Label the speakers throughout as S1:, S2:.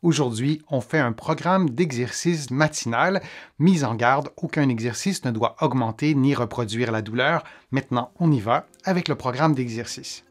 S1: Aujourd'hui, on fait un programme d'exercice matinal. Mise en garde, aucun exercice ne doit augmenter ni reproduire la douleur. Maintenant, on y va avec le programme d'exercice.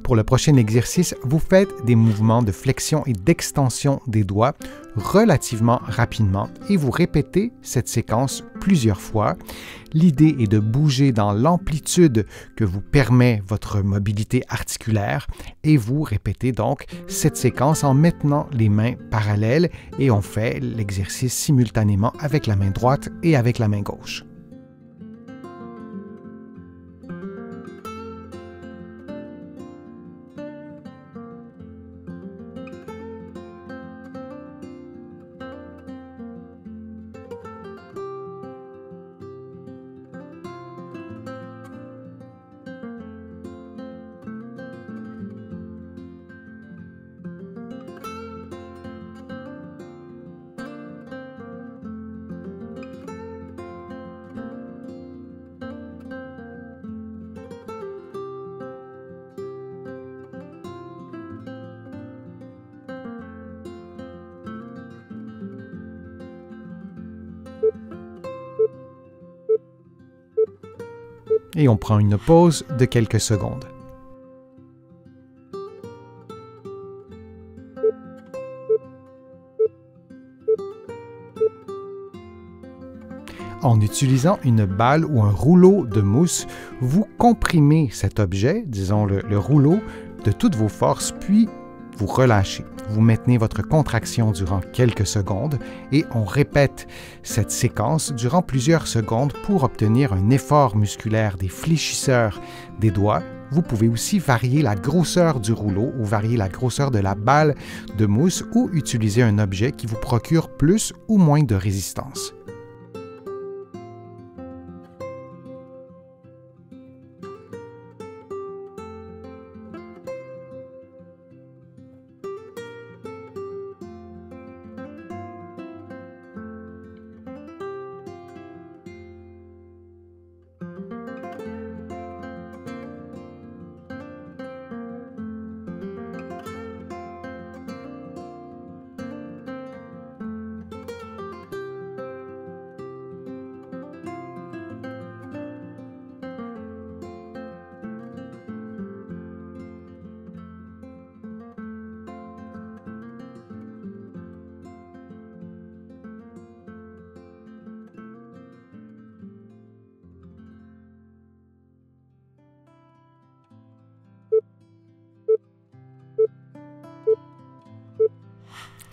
S1: Pour le prochain exercice, vous faites des mouvements de flexion et d'extension des doigts relativement rapidement et vous répétez cette séquence plusieurs fois. L'idée est de bouger dans l'amplitude que vous permet votre mobilité articulaire et vous répétez donc cette séquence en maintenant les mains parallèles et on fait l'exercice simultanément avec la main droite et avec la main gauche. Et on prend une pause de quelques secondes. En utilisant une balle ou un rouleau de mousse, vous comprimez cet objet, disons le rouleau, de toutes vos forces, puis vous relâchez. Vous maintenez votre contraction durant quelques secondes et on répète cette séquence durant plusieurs secondes pour obtenir un effort musculaire des fléchisseurs des doigts. Vous pouvez aussi varier la grosseur du rouleau ou varier la grosseur de la balle de mousse ou utiliser un objet qui vous procure plus ou moins de résistance.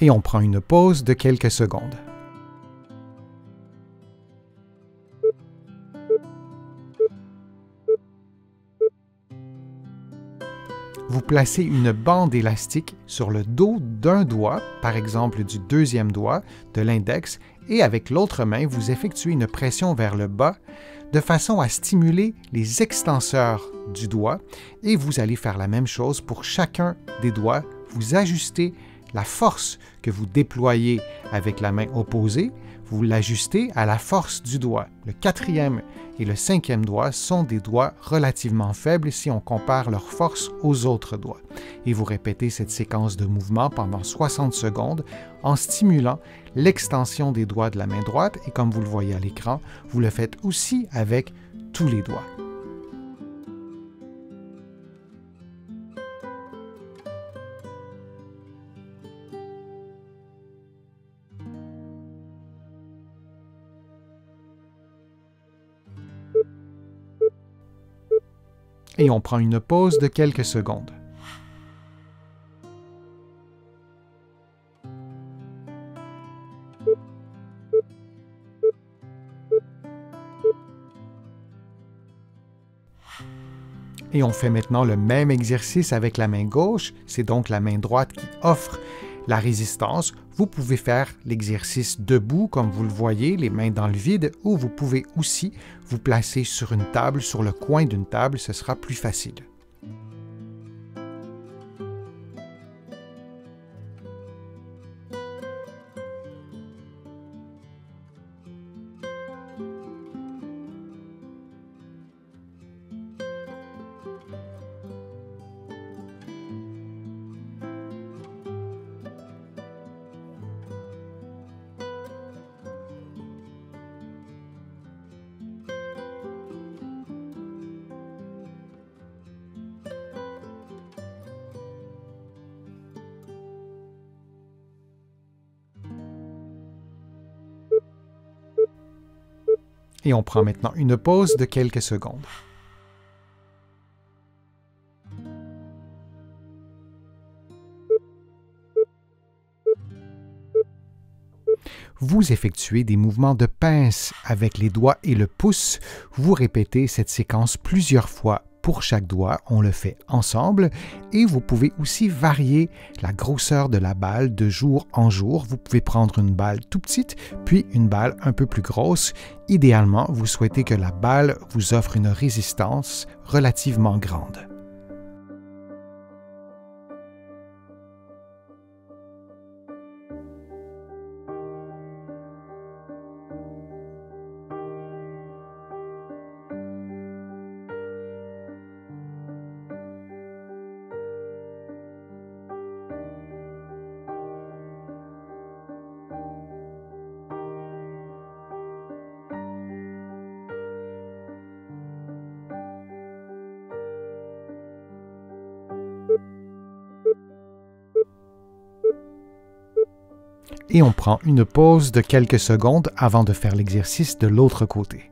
S1: Et on prend une pause de quelques secondes. Vous placez une bande élastique sur le dos d'un doigt, par exemple du deuxième doigt, de l'index, et avec l'autre main, vous effectuez une pression vers le bas de façon à stimuler les extenseurs du doigt et vous allez faire la même chose pour chacun des doigts. Vous ajustez la force que vous déployez avec la main opposée, vous l'ajustez à la force du doigt. Le quatrième et le cinquième doigt sont des doigts relativement faibles si on compare leur force aux autres doigts. Et vous répétez cette séquence de mouvements pendant 60 secondes en stimulant l'extension des doigts de la main droite et comme vous le voyez à l'écran, vous le faites aussi avec tous les doigts. Et on prend une pause de quelques secondes. Et on fait maintenant le même exercice avec la main gauche, c'est donc la main droite qui offre la résistance. Vous pouvez faire l'exercice debout, comme vous le voyez, les mains dans le vide, ou vous pouvez aussi vous placer sur une table, sur le coin d'une table, ce sera plus facile. Et on prend maintenant une pause de quelques secondes. Vous effectuez des mouvements de pince avec les doigts et le pouce. Vous répétez cette séquence plusieurs fois pour chaque doigt. On le fait ensemble et vous pouvez aussi varier la grosseur de la balle de jour en jour. Vous pouvez prendre une balle tout petite, puis une balle un peu plus grosse. Idéalement, vous souhaitez que la balle vous offre une résistance relativement grande. Et on prend une pause de quelques secondes avant de faire l'exercice de l'autre côté.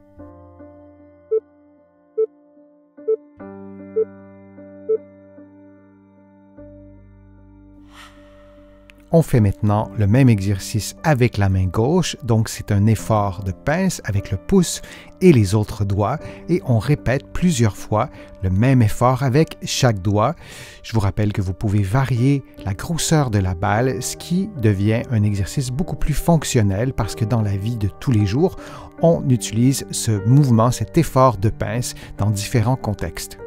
S1: On fait maintenant le même exercice avec la main gauche, donc c'est un effort de pince avec le pouce et les autres doigts, et on répète plusieurs fois le même effort avec chaque doigt. Je vous rappelle que vous pouvez varier la grosseur de la balle, ce qui devient un exercice beaucoup plus fonctionnel parce que dans la vie de tous les jours, on utilise ce mouvement, cet effort de pince dans différents contextes.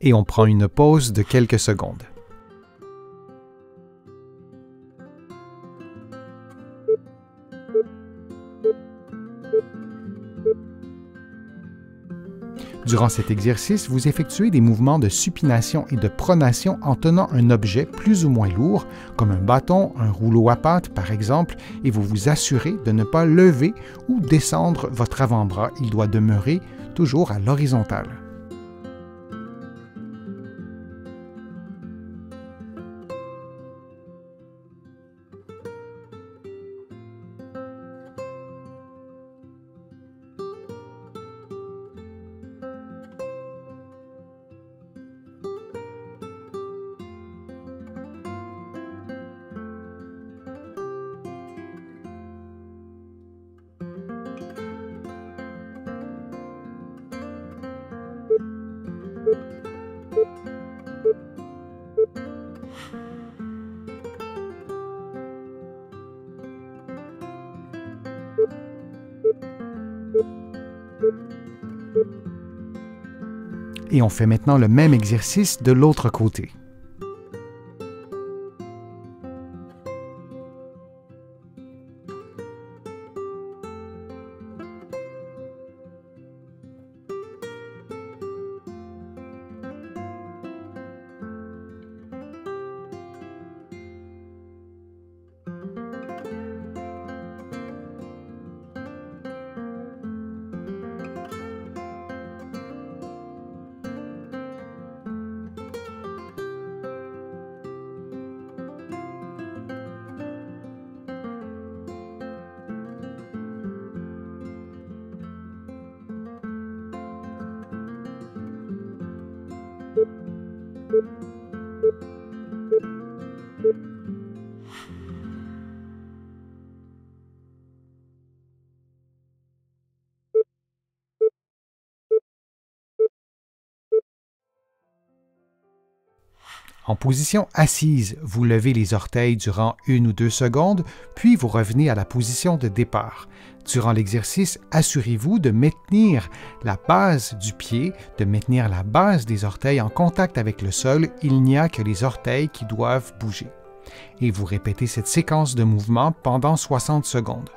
S1: Et on prend une pause de quelques secondes. Durant cet exercice, vous effectuez des mouvements de supination et de pronation en tenant un objet plus ou moins lourd, comme un bâton, un rouleau à pâte par exemple, et vous vous assurez de ne pas lever ou descendre votre avant-bras. Il doit demeurer toujours à l'horizontale. Et on fait maintenant le même exercice de l'autre côté. En position assise, vous levez les orteils durant 1 ou 2 secondes, puis vous revenez à la position de départ. Durant l'exercice, assurez-vous de maintenir la base du pied, de maintenir la base des orteils en contact avec le sol. Il n'y a que les orteils qui doivent bouger. Et vous répétez cette séquence de mouvements pendant 60 secondes.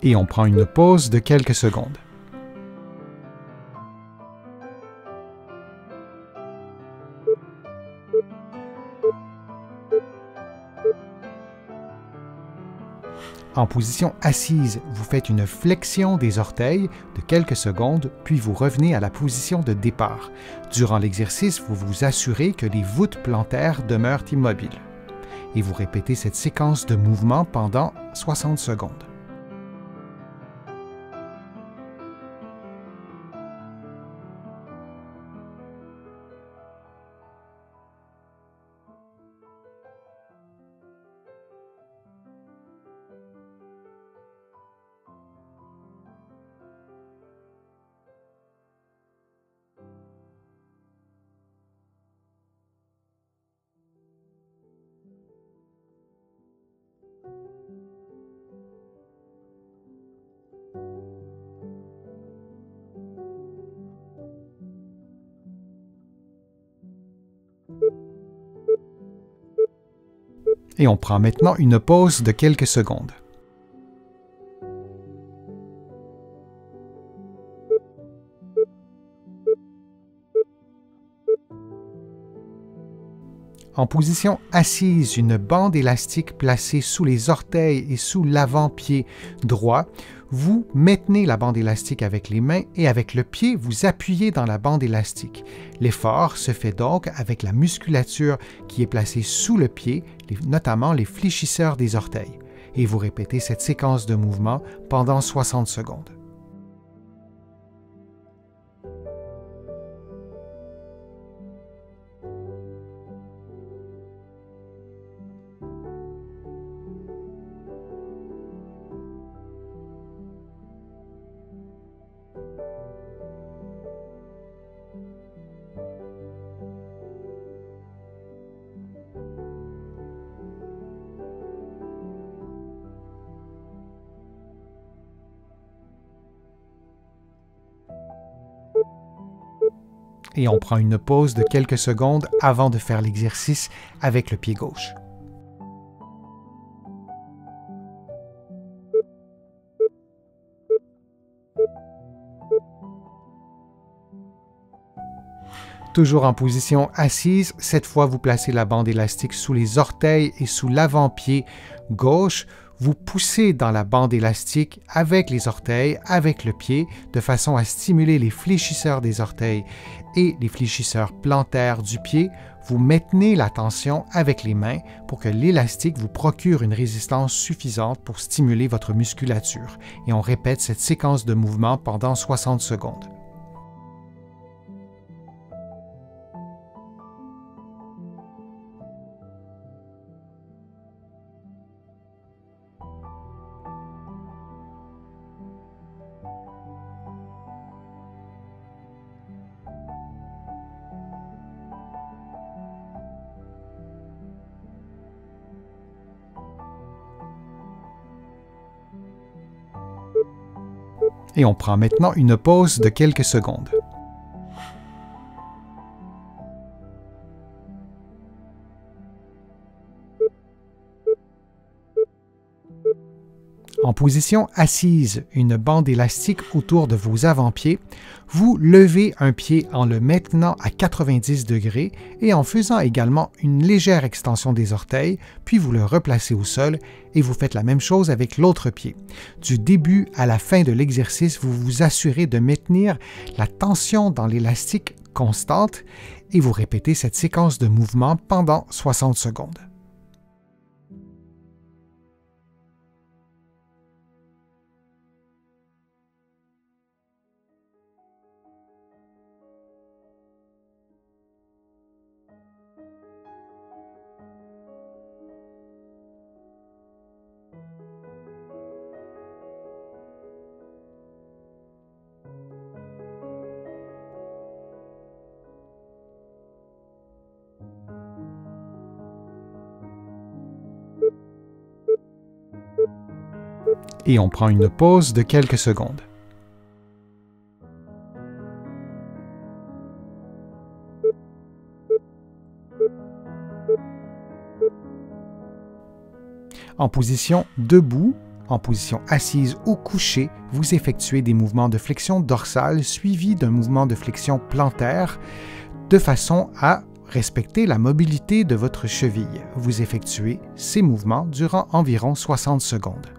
S1: Et on prend une pause de quelques secondes. En position assise, vous faites une flexion des orteils de quelques secondes, puis vous revenez à la position de départ. Durant l'exercice, vous vous assurez que les voûtes plantaires demeurent immobiles. Et vous répétez cette séquence de mouvements pendant 60 secondes. Et on prend maintenant une pause de quelques secondes. En position assise, une bande élastique placée sous les orteils et sous l'avant-pied droit, vous maintenez la bande élastique avec les mains et avec le pied, vous appuyez dans la bande élastique. L'effort se fait donc avec la musculature qui est placée sous le pied, notamment les fléchisseurs des orteils. Et vous répétez cette séquence de mouvements pendant 60 secondes. Et on prend une pause de quelques secondes avant de faire l'exercice avec le pied gauche. Toujours en position assise, cette fois vous placez la bande élastique sous les orteils et sous l'avant-pied gauche. Vous poussez dans la bande élastique avec les orteils, avec le pied, de façon à stimuler les fléchisseurs des orteils et les fléchisseurs plantaires du pied. Vous maintenez la tension avec les mains pour que l'élastique vous procure une résistance suffisante pour stimuler votre musculature. Et on répète cette séquence de mouvements pendant 60 secondes. Et on prend maintenant une pause de quelques secondes. En position assise, une bande élastique autour de vos avant-pieds, vous levez un pied en le maintenant à 90 degrés et en faisant également une légère extension des orteils, puis vous le replacez au sol et vous faites la même chose avec l'autre pied. Du début à la fin de l'exercice, vous vous assurez de maintenir la tension dans l'élastique constante et vous répétez cette séquence de mouvements pendant 60 secondes. Et on prend une pause de quelques secondes. En position debout, En position assise ou couchée, vous effectuez des mouvements de flexion dorsale suivis d'un mouvement de flexion plantaire de façon à respecter la mobilité de votre cheville. Vous effectuez ces mouvements durant environ 60 secondes.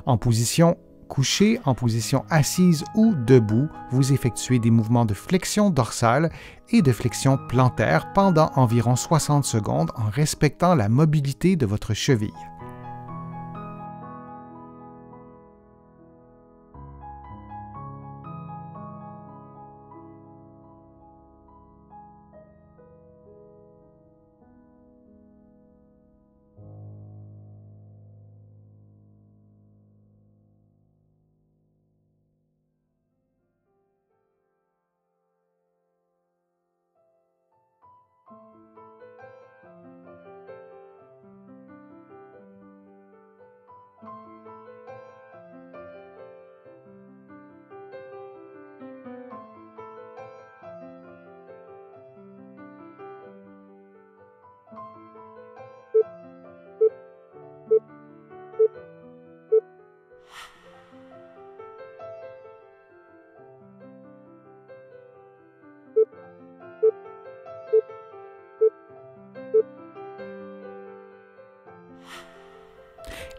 S1: En position couchée, en position assise ou debout, vous effectuez des mouvements de flexion dorsale et de flexion plantaire pendant environ 60 secondes en respectant la mobilité de votre cheville.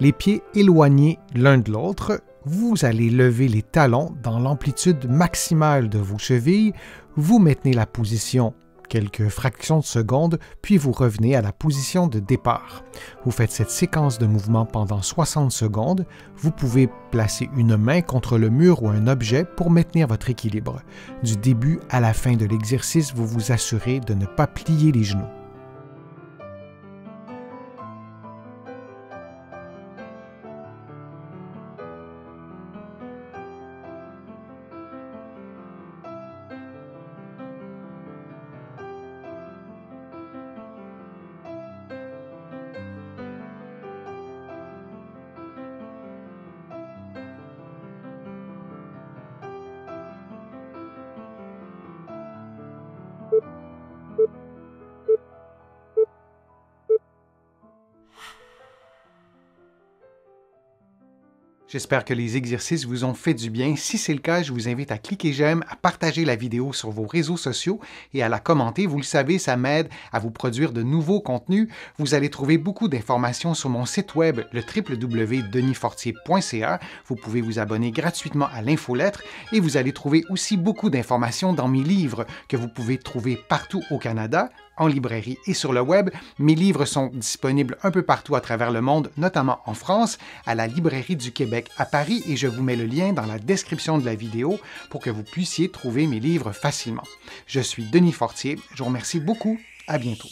S1: Les pieds éloignés l'un de l'autre, vous allez lever les talons dans l'amplitude maximale de vos chevilles, vous maintenez la position quelques fractions de secondes, puis vous revenez à la position de départ. Vous faites cette séquence de mouvements pendant 60 secondes. Vous pouvez placer une main contre le mur ou un objet pour maintenir votre équilibre. Du début à la fin de l'exercice, vous vous assurez de ne pas plier les genoux. J'espère que les exercices vous ont fait du bien. Si c'est le cas, je vous invite à cliquer j'aime, à partager la vidéo sur vos réseaux sociaux et à la commenter. Vous le savez, ça m'aide à vous produire de nouveaux contenus. Vous allez trouver beaucoup d'informations sur mon site web, le www.denisfortier.ca. Vous pouvez vous abonner gratuitement à l'infolettre et vous allez trouver aussi beaucoup d'informations dans mes livres que vous pouvez trouver partout au Canada, en librairie et sur le web. Mes livres sont disponibles un peu partout à travers le monde, notamment en France, à la Librairie du Québec à Paris, et je vous mets le lien dans la description de la vidéo pour que vous puissiez trouver mes livres facilement. Je suis Denis Fortier, je vous remercie beaucoup, à bientôt.